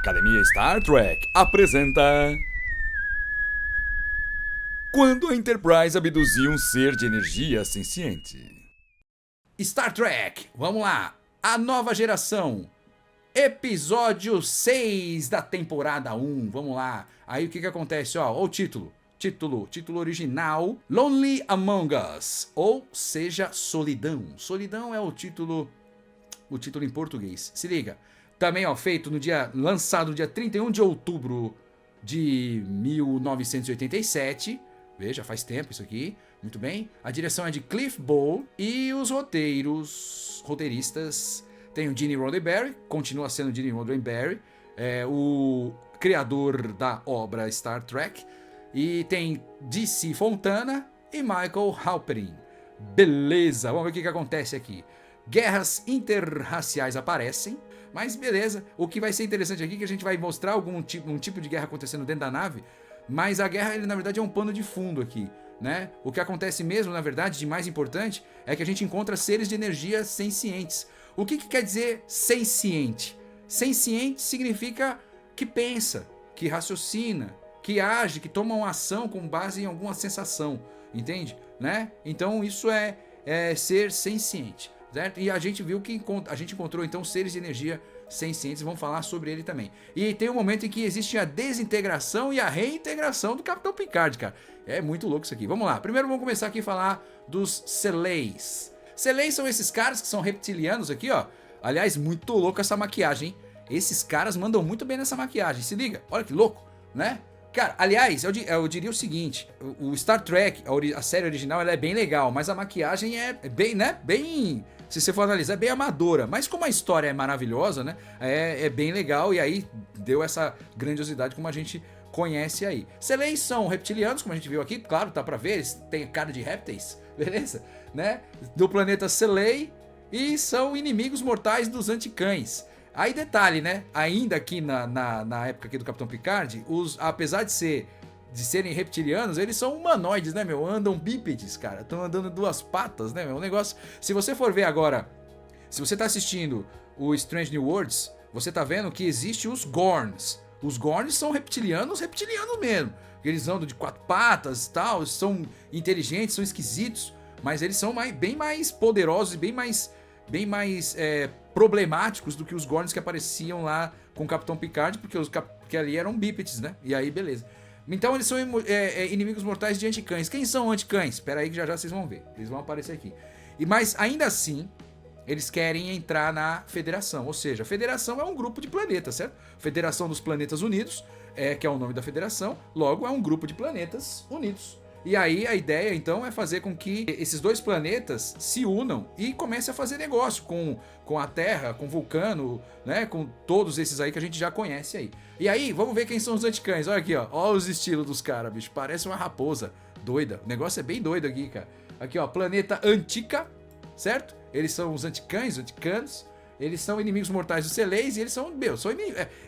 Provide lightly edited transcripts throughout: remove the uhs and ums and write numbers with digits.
Academia Star Trek apresenta... Quando a Enterprise abduziu um ser de energia senciente. Star Trek, vamos lá, a nova geração, episódio 6 da temporada 1, vamos lá. Aí o que acontece, ó, o título original, Lonely Among Us, ou seja, Solidão. Solidão é o título em português, se liga. Também, ó, feito lançado no dia 31 de outubro de 1987, veja, faz tempo isso aqui, muito bem. A direção é de Cliff Bole e os roteiristas tem o Gene Roddenberry, continua sendo Gene Roddenberry, o criador da obra Star Trek, e tem DC Fontana e Michael Halperin. Beleza, vamos ver o que acontece aqui. Guerras interraciais aparecem, mas beleza, o que vai ser interessante aqui é que a gente vai mostrar um tipo de guerra acontecendo dentro da nave, mas a guerra, ele na verdade é um pano de fundo aqui, né? O que acontece mesmo, na verdade, de mais importante, é que a gente encontra seres de energia sencientes. O que quer dizer senciente? Senciente significa que pensa, que raciocina, que age, que toma uma ação com base em alguma sensação, entende? Né? Então isso é ser senciente, certo? E a gente viu que a gente encontrou então seres de energia sencientes, vamos falar sobre ele também. E tem um momento em que existe a desintegração e a reintegração do Capitão Picard, cara. É muito louco isso aqui. Vamos lá. Primeiro vamos começar aqui a falar dos Selays. Selays são esses caras que são reptilianos aqui, ó. Aliás, muito louco essa maquiagem, hein? Esses caras mandam muito bem nessa maquiagem. Se liga, olha que louco, né? Cara, aliás, eu diria o seguinte, o Star Trek, a série original, ela é bem legal, mas a maquiagem é bem, né, bem, se você for analisar, é bem amadora, mas como a história é maravilhosa, né, é bem legal, e aí deu essa grandiosidade como a gente conhece aí. Selays são reptilianos, como a gente viu aqui, claro, tá pra ver, eles têm cara de répteis, beleza, né, do planeta Selay, e são inimigos mortais dos anticães. Aí detalhe, né? Ainda aqui na época aqui do Capitão Picard, apesar de serem reptilianos, eles são humanoides, né, meu? Andam bípedes, cara. Estão andando duas patas, né, meu? Um negócio... Se você for ver agora, se você tá assistindo o Strange New Worlds, você tá vendo que existe os Gorns. Os Gorns são reptilianos mesmo. Eles andam de quatro patas e tal, são inteligentes, são esquisitos, mas eles são bem mais poderosos e bem mais problemáticos do que os Gorns que apareciam lá com o Capitão Picard, porque ali eram bípedes, né? E aí, beleza. Então eles são inimigos mortais de anticães. Quem são anticães? Espera aí que já vocês vão ver. Eles vão aparecer aqui. Mas ainda assim, eles querem entrar na Federação. Ou seja, a Federação é um grupo de planetas, certo? Federação dos Planetas Unidos, que é o nome da Federação. Logo, é um grupo de planetas unidos. E aí a ideia então é fazer com que esses dois planetas se unam e comecem a fazer negócio com a Terra, com o Vulcano, né, com todos esses aí que a gente já conhece aí. E aí, vamos ver quem são os anticães. Olha aqui, ó, olha os estilos dos caras, bicho, parece uma raposa doida. O negócio é bem doido aqui, cara. Aqui, ó, planeta Antica, certo? Eles são os anticanos. Eles são inimigos mortais dos Selays e eles são,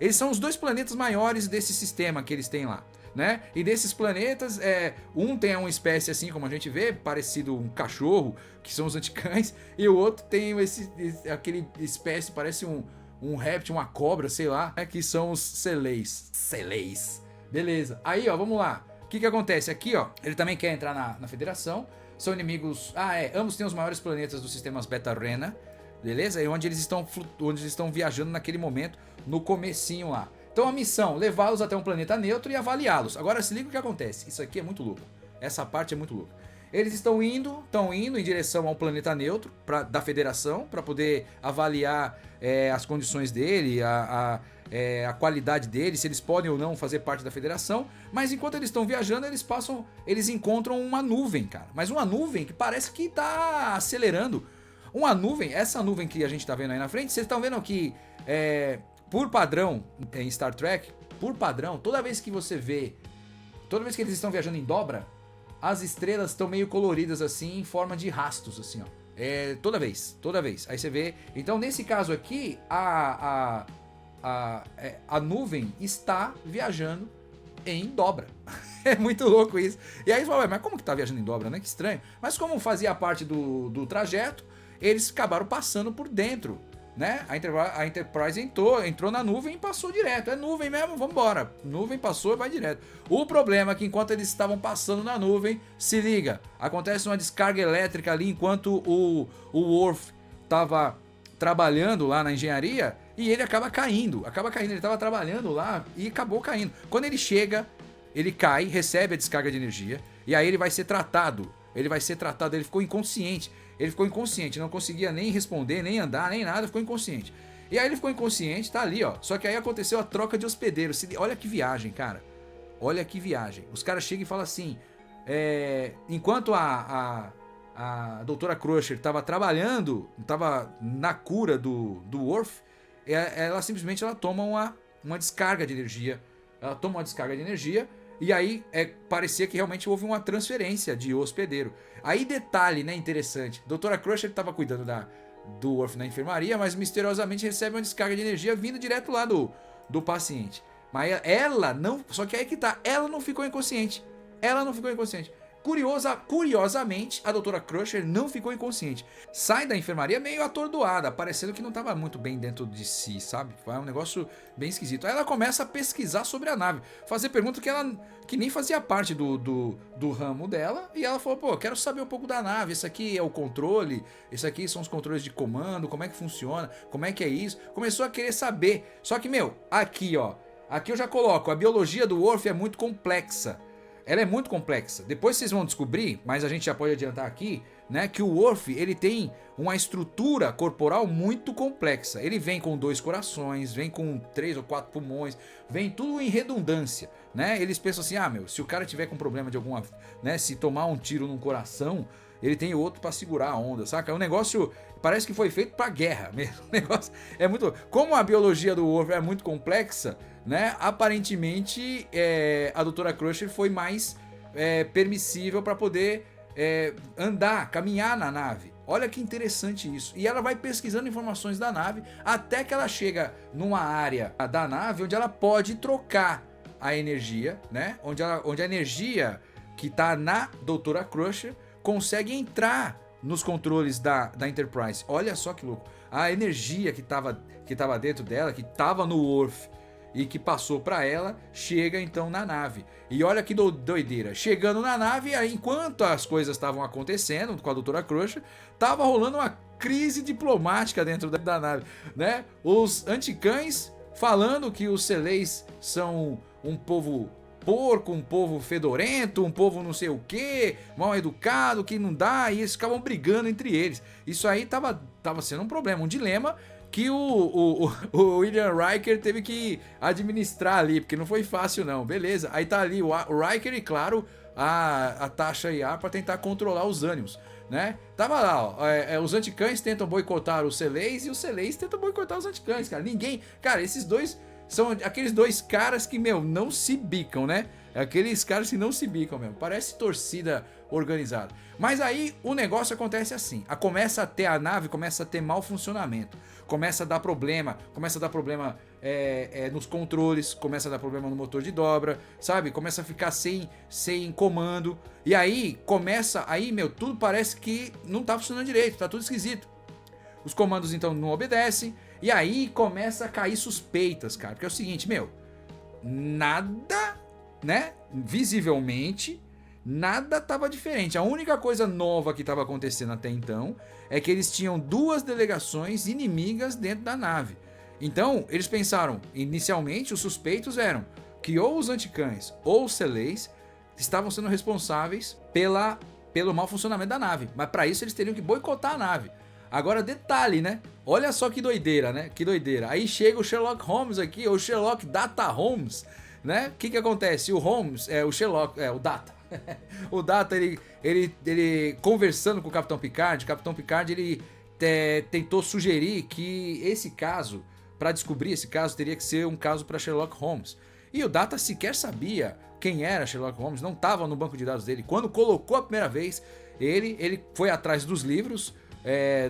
eles são os dois planetas maiores desse sistema que eles têm lá. Né? E desses planetas, um tem uma espécie assim, como a gente vê, parecido um cachorro, que são os anticães, e o outro tem aquele espécie, parece um réptil, uma cobra, sei lá, né? Que são os Selays. Selays. Beleza. Aí, ó, vamos lá. O que acontece? Aqui, ó, ele também quer entrar na Federação. São inimigos... ambos têm os maiores planetas dos sistemas Beta-Rena, beleza? E onde eles estão viajando naquele momento, no comecinho lá. Então a missão, levá-los até um planeta neutro e avaliá-los. Agora se liga o que acontece. Isso aqui é muito louco. Essa parte é muito louca. Eles estão indo em direção ao planeta neutro da Federação para poder avaliar as condições dele, a qualidade dele, se eles podem ou não fazer parte da Federação. Mas enquanto eles estão viajando, eles encontram uma nuvem, cara. Mas uma nuvem que parece que está acelerando. Uma nuvem, essa nuvem que a gente está vendo aí na frente, vocês estão vendo que... por padrão, em Star Trek, por padrão, toda vez que eles estão viajando em dobra, as estrelas estão meio coloridas assim, em forma de rastos, assim, ó. Toda vez. Aí você vê. Então, nesse caso aqui, a nuvem está viajando em dobra. É muito louco isso. E aí você fala, mas como que tá viajando em dobra, né? Que estranho. Mas como fazia parte do trajeto, eles acabaram passando por dentro né? A Enterprise entrou na nuvem e passou direto. É nuvem mesmo, vambora. Nuvem passou e vai direto. O problema é que enquanto eles estavam passando na nuvem, se liga, acontece uma descarga elétrica ali enquanto o Worf estava trabalhando lá na engenharia e ele acaba caindo. Ele estava trabalhando lá e acabou caindo. Quando ele chega, ele cai, recebe a descarga de energia e aí ele vai ser tratado. Ele ficou inconsciente. Não conseguia nem responder, nem andar, nem nada, ficou inconsciente. E aí ele ficou inconsciente, tá ali, ó. Só que aí aconteceu a troca de hospedeiro. Olha que viagem, cara. Olha que viagem. Os caras chegam e falam assim: enquanto a doutora Crusher estava trabalhando, estava na cura do Worf, ela simplesmente toma uma descarga de energia. Ela toma uma descarga de energia e aí parecia que realmente houve uma transferência de hospedeiro. Aí detalhe, né, interessante. Doutora Crusher estava cuidando do Worf na enfermaria, mas misteriosamente recebe uma descarga de energia vindo direto lá do paciente. Mas ela não... Só que aí que tá, ela não ficou inconsciente. Curiosamente, a doutora Crusher não ficou inconsciente. Sai da enfermaria meio atordoada, parecendo que não estava muito bem dentro de si, sabe? Foi um negócio bem esquisito. Aí ela começa a pesquisar sobre a nave, fazer perguntas que nem fazia parte do ramo dela. E ela falou, pô, quero saber um pouco da nave. Isso aqui é o controle, isso aqui são os controles de comando, como é que funciona, como é que é isso. Começou a querer saber. Só que, aqui eu já coloco, a biologia do Worf é muito complexa. Ela é muito complexa. Depois vocês vão descobrir, mas a gente já pode adiantar aqui, né, que o Worf, ele tem uma estrutura corporal muito complexa. Ele vem com 2 corações, vem com 3 ou 4 pulmões, vem tudo em redundância, né? Eles pensam assim: se o cara tiver com problema de alguma, né, se tomar um tiro no coração, ele tem outro para segurar a onda, saca? É um negócio, parece que foi feito para guerra mesmo. O negócio é muito, como a biologia do Worf é muito complexa, né? Aparentemente a doutora Crusher foi mais permissível para poder caminhar na nave. Olha que interessante isso. E ela vai pesquisando informações da nave até que ela chega numa área da nave onde ela pode trocar a energia, né? Onde a energia que está na doutora Crusher consegue entrar nos controles da Enterprise. Olha só que louco. A energia que estava dentro dela, que estava no Worf e que passou para ela, chega então na nave. E olha que doideira. Chegando na nave, aí, enquanto as coisas estavam acontecendo com a doutora Crusher, tava rolando uma crise diplomática dentro da nave, né? Os anticães falando que os Seleis são um povo porco, um povo fedorento, um povo não sei o que, mal educado, que não dá, e eles ficavam brigando entre eles. Isso aí tava sendo um problema, um dilema que o William Riker teve que administrar ali, porque não foi fácil não, beleza. Aí tá ali o Riker e, claro, a Tasha Yar para tentar controlar os ânimos, né? Tava lá, ó, os anticães tentam boicotar os Seleis e os Seleis tentam boicotar os anticães, cara. Cara, esses dois são aqueles 2 caras que, não se bicam, né? Aqueles caras que não se bicam mesmo. Parece torcida organizada. Mas aí o negócio acontece assim. A nave começa a ter mau funcionamento. Começa a dar problema nos controles, começa a dar problema no motor de dobra, sabe? Começa a ficar sem comando. E aí tudo parece que não tá funcionando direito, tá tudo esquisito. Os comandos então não obedecem. E aí começa a cair suspeitas, cara. Porque é o seguinte, nada, né? Visivelmente, nada estava diferente. A única coisa nova que estava acontecendo até então é que eles tinham 2 delegações inimigas dentro da nave. Então, eles pensaram, inicialmente, os suspeitos eram que ou os anticães ou os Seleis estavam sendo responsáveis pelo mau funcionamento da nave. Mas para isso eles teriam que boicotar a nave. Agora, detalhe, né? Olha só que doideira, né? Que doideira. Aí chega o Sherlock Holmes aqui, o Sherlock Data Holmes, né? O que acontece? O Holmes, o Data. O Data, ele conversando com o Capitão Picard, ele tentou sugerir que esse caso, para descobrir esse caso, teria que ser um caso para Sherlock Holmes. E o Data sequer sabia quem era Sherlock Holmes, não estava no banco de dados dele. Quando colocou a primeira vez, ele foi atrás dos livros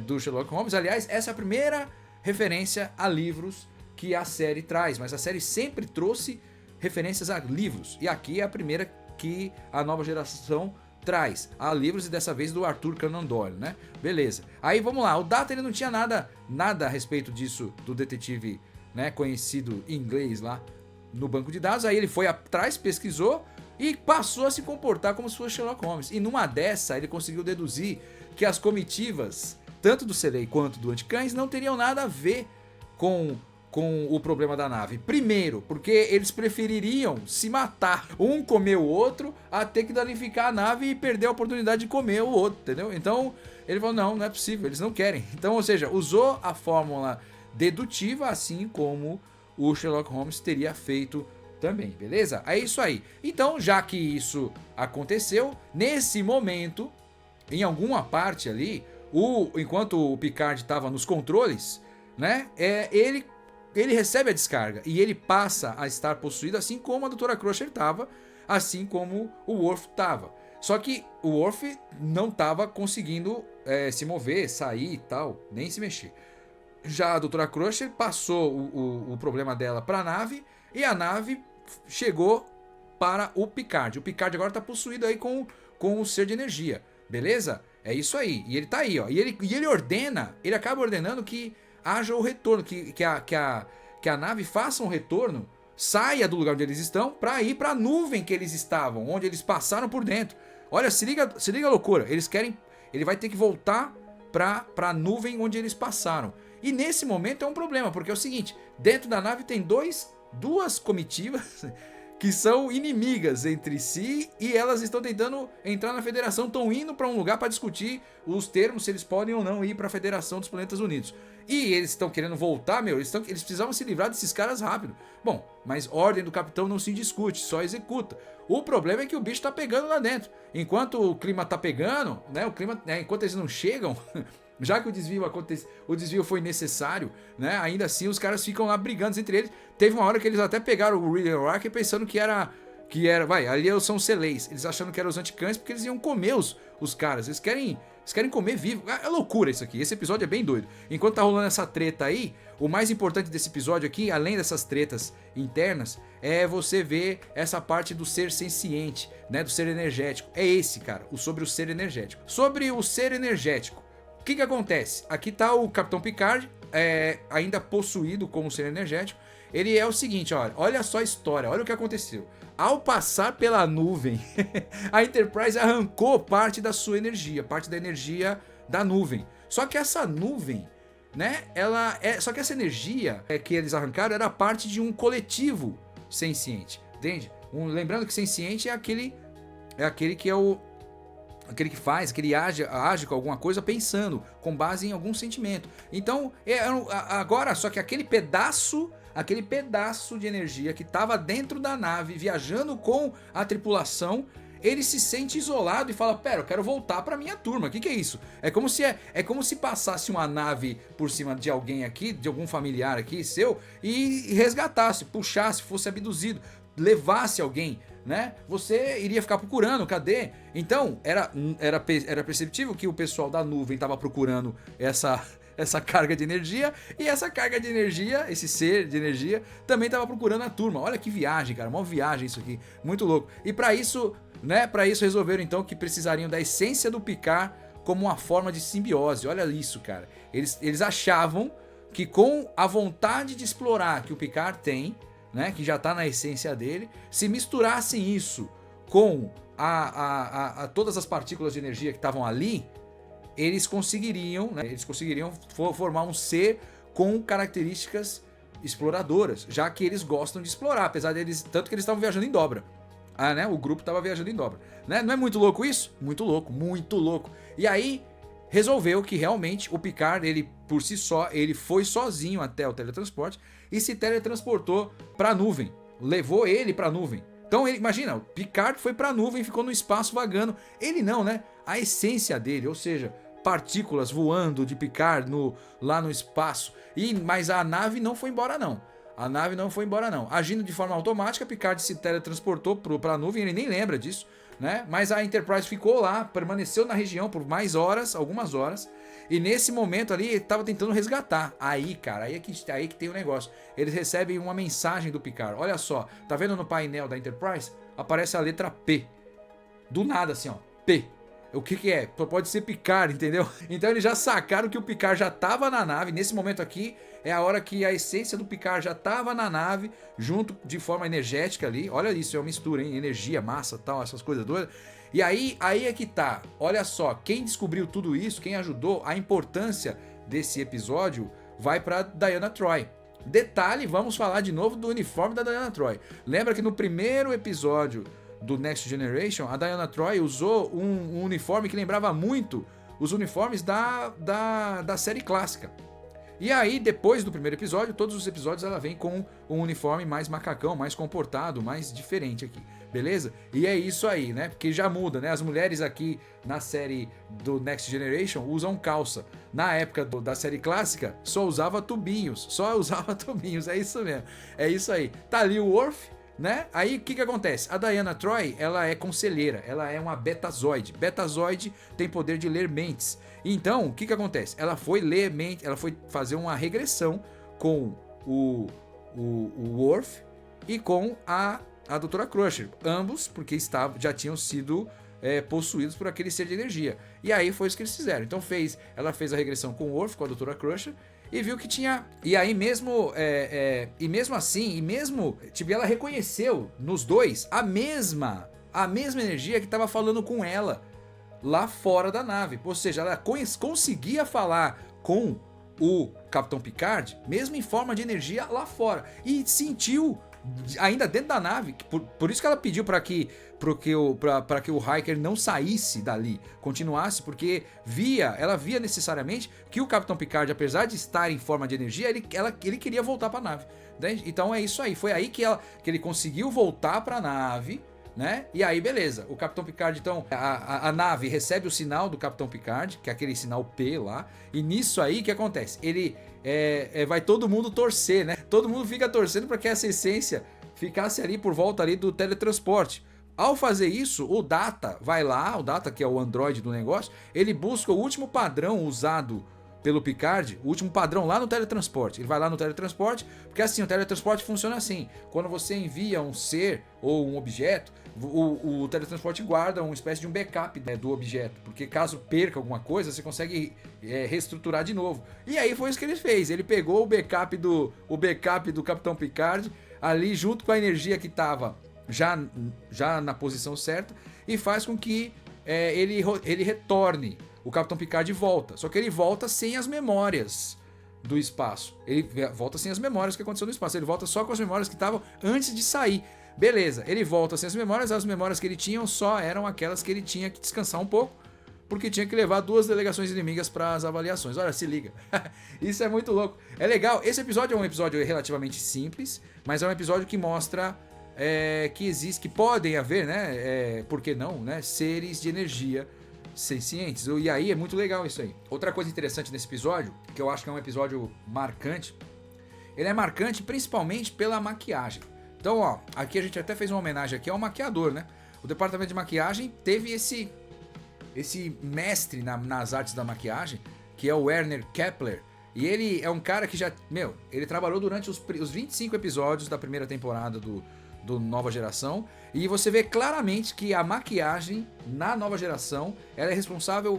do Sherlock Holmes. Aliás, essa é a primeira referência a livros que a série traz, mas a série sempre trouxe referências a livros, e aqui é a primeira que a nova geração Traz a livros e dessa vez do Arthur Conan Doyle, né? Beleza. Aí vamos lá, o Data ele não tinha nada a respeito disso do detetive, né, conhecido em inglês lá no banco de dados. Aí ele foi atrás, pesquisou e passou a se comportar como se fosse Sherlock Holmes. E numa dessa ele conseguiu deduzir que as comitivas, tanto do Selei quanto do Anticães, não teriam nada a ver com o problema da nave. Primeiro, porque eles prefeririam se matar, um comer o outro, a ter que danificar a nave e perder a oportunidade de comer o outro, entendeu? Então, ele falou, não é possível, eles não querem. Então, ou seja, usou a fórmula dedutiva, assim como o Sherlock Holmes teria feito também, beleza? É isso aí. Então, já que isso aconteceu, nesse momento, em alguma parte ali, enquanto o Picard estava nos controles, né, ele recebe a descarga e ele passa a estar possuído, assim como a Dra. Crusher estava, assim como o Worf estava. Só que o Worf não estava conseguindo se mover, sair e tal, nem se mexer. Já a Dra. Crusher passou o problema dela para a nave e a nave chegou para o Picard. O Picard agora está possuído aí com o ser de energia, beleza? É isso aí. E ele tá aí, ó. E ele ordena, ele acaba ordenando que haja o retorno, que a nave faça um retorno, saia do lugar onde eles estão para ir para a nuvem que eles estavam, onde eles passaram por dentro. Olha, se liga a loucura. Ele vai ter que voltar para a nuvem onde eles passaram. E nesse momento é um problema, porque é o seguinte, dentro da nave tem duas comitivas que são inimigas entre si e elas estão tentando entrar na Federação, estão indo para um lugar para discutir os termos, se eles podem ou não ir para a Federação dos Planetas Unidos. E eles estão querendo voltar, eles precisavam se livrar desses caras rápido. Bom, mas ordem do capitão não se discute, só executa. O problema é que o bicho tá pegando lá dentro. Enquanto o clima tá pegando, né, enquanto eles não chegam, já que o desvio foi necessário, né, ainda assim os caras ficam lá brigando entre eles. Teve uma hora que eles até pegaram o William Rock pensando que era, ali são os Seleis. Eles achando que eram os Anticães porque eles iam comer os caras. Eles querem comer vivo. É loucura isso aqui. Esse episódio é bem doido. Enquanto tá rolando essa treta aí, o mais importante desse episódio aqui, além dessas tretas internas, é você ver essa parte do ser senciente, né, do ser energético. É esse, cara, sobre o ser energético. Sobre o ser energético, o que acontece? Aqui tá o Capitão Picard, ainda possuído como ser energético. Ele é o seguinte, olha só a história, olha o que aconteceu. Ao passar pela nuvem, a Enterprise arrancou parte da sua energia, parte da energia da nuvem. Só que essa nuvem, né, só que essa energia que eles arrancaram era parte de um coletivo senciente, entende? Lembrando que senciente é aquele que é aquele que faz, que ele age com alguma coisa pensando, com base em algum sentimento. Então, agora, só que aquele pedaço de energia que estava dentro da nave, viajando com a tripulação, ele se sente isolado e fala, pera, eu quero voltar pra minha turma, o que é isso? É como se passasse uma nave por cima de alguém aqui, de algum familiar aqui seu, e resgatasse, puxasse, fosse abduzido, levasse alguém, né? Você iria ficar procurando, cadê? Então, era perceptível que o pessoal da nuvem estava procurando essa carga de energia, e essa carga de energia, esse ser de energia, também estava procurando a turma. Olha que viagem, cara, uma viagem isso aqui, muito louco. E para isso, né, resolveram então que precisariam da essência do Picard como uma forma de simbiose. Olha isso, cara. Eles achavam que com a vontade de explorar que o Picard tem, né, que já está na essência dele, se misturassem isso com todas as partículas de energia que estavam ali, eles conseguiriam formar um ser com características exploradoras, já que eles gostam de explorar, apesar deles, tanto que eles estavam viajando em dobra. Né, o grupo estava viajando em dobra, né? Não é muito louco isso? Muito louco, muito louco. E aí resolveu que realmente o Picard, ele por si só, ele foi sozinho até o teletransporte e se teletransportou para a nuvem, levou ele para a nuvem. Então imagina, o Picard foi para a nuvem e ficou no espaço vagando. Ele não, né? A essência dele, ou seja, partículas voando de Picard lá no espaço. Mas a nave não foi embora não. A nave não foi embora não. Agindo de forma automática, Picard se teletransportou para a nuvem, ele nem lembra disso, né? Mas a Enterprise ficou lá, permaneceu na região por mais horas, algumas horas. E nesse momento ali, ele estava tentando resgatar. Aí, cara, aí que tem o negócio. Eles recebem uma mensagem do Picard. Olha só, tá vendo no painel da Enterprise? Aparece a letra P. Do nada, assim, ó. P. O que é? Pode ser Picard, entendeu? Então eles já sacaram que o Picard já tava na nave. Nesse momento aqui é a hora que a essência do Picard já tava na nave, junto de forma energética ali. Olha isso, é uma mistura, hein? Energia, massa, tal, essas coisas doidas. E aí é que tá. Olha só, quem descobriu tudo isso, quem ajudou, a importância desse episódio vai pra Diana Troy. Detalhe, vamos falar de novo do uniforme da Diana Troy. Lembra que no primeiro episódio do Next Generation, a Diana Troy usou um uniforme que lembrava muito os uniformes da série clássica. E aí, depois do primeiro episódio, todos os episódios ela vem com um uniforme mais macacão, mais comportado, mais diferente aqui, beleza? E é isso aí, né? Porque já muda, né? As mulheres aqui na série do Next Generation usam calça. Na época da série clássica, só usava tubinhos, é isso mesmo, é isso aí. Tá ali o Worf, né? Aí o que acontece? A Diana Troy, ela é conselheira, ela é uma betazoide. Betazoide tem poder de ler mentes. Então, o que acontece? Ela foi ler mente, ela foi fazer uma regressão com o Worf e com a Doutora Crusher. Ambos porque já tinham sido possuídos por aquele ser de energia. E aí foi isso que eles fizeram. Então ela fez a regressão com o Worf, com a Doutora Crusher, e viu que tinha. E aí mesmo. E mesmo assim, tipo, ela reconheceu nos dois a mesma energia que estava falando com ela lá fora da nave. Ou seja, ela conseguia falar com o Capitão Picard, mesmo em forma de energia lá fora. E sentiu, ainda dentro da nave, por isso que ela pediu para que o Riker não saísse dali, continuasse, porque ela via necessariamente que o Capitão Picard, apesar de estar em forma de energia, ele queria voltar para a nave. Então é isso aí, foi aí que ele conseguiu voltar para a nave, né? E aí beleza, o Capitão Picard, então a nave recebe o sinal do Capitão Picard, que é aquele sinal P lá, e nisso aí o que acontece? Ele vai todo mundo torcer, né? Todo mundo fica torcendo para que essa essência ficasse ali por volta ali do teletransporte. Ao fazer isso, o Data vai lá, o Data, que é o androide do negócio, ele busca o último padrão usado pelo Picard, o último padrão lá no teletransporte. Ele vai lá no teletransporte, porque assim, o teletransporte funciona assim: quando você envia um ser ou um objeto, o teletransporte guarda uma espécie de um backup, né, do objeto, porque caso perca alguma coisa, você consegue reestruturar de novo. E aí foi isso que ele fez. Ele pegou o backup do Capitão Picard ali junto com a energia que estava já na posição certa, e faz com que ele retorne. O Capitão Picard volta, só que ele volta sem as memórias do espaço. Ele volta sem as memórias que aconteceu no espaço. Ele volta só com as memórias que estavam antes de sair. Beleza, ele volta sem as memórias que ele tinha só eram aquelas que ele tinha que descansar um pouco, porque tinha que levar 2 delegações inimigas para as avaliações. Olha, se liga. Isso é muito louco. É legal. Esse episódio é um episódio relativamente simples, mas é um episódio que mostra que podem haver, né? Por que não, né? Seres de energia sencientes. E aí é muito legal isso aí. Outra coisa interessante nesse episódio, que eu acho que é um episódio marcante, ele é marcante principalmente pela maquiagem. Então, ó, aqui a gente até fez uma homenagem aqui ao maquiador, né? O departamento de maquiagem teve esse mestre nas artes da maquiagem, que é o Werner Kepler. E ele é um cara que ele trabalhou durante os 25 episódios da primeira temporada do Nova Geração, e você vê claramente que a maquiagem na Nova Geração ela é responsável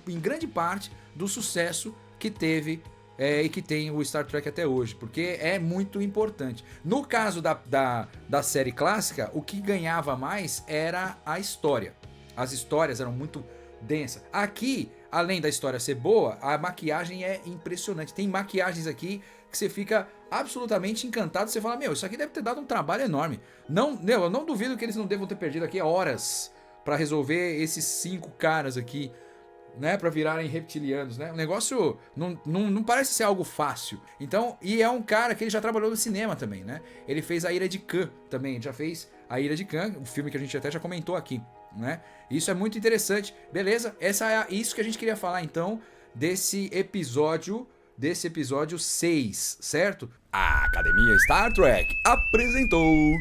em grande parte do sucesso que teve e que tem o Star Trek até hoje, porque é muito importante. No caso da série clássica, o que ganhava mais era a história. As histórias eram muito densas. Aqui, além da história ser boa, a maquiagem é impressionante. Tem maquiagens aqui que você fica absolutamente encantado. Você fala, isso aqui deve ter dado um trabalho enorme. Eu não duvido que eles não devam ter perdido aqui horas para resolver esses 5 caras aqui, né, para virarem reptilianos, né? O negócio não parece ser algo fácil. Então, e é um cara que ele já trabalhou no cinema também, né? Ele fez A Ira de Khan também, ele já fez A Ira de Khan, um filme que a gente até já comentou aqui, né? Isso é muito interessante. Beleza? Isso que a gente queria falar então desse episódio 6, certo? A Academia Star Trek apresentou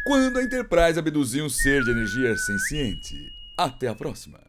Quando a Enterprise abduziu um ser de energia senciente. Até a próxima.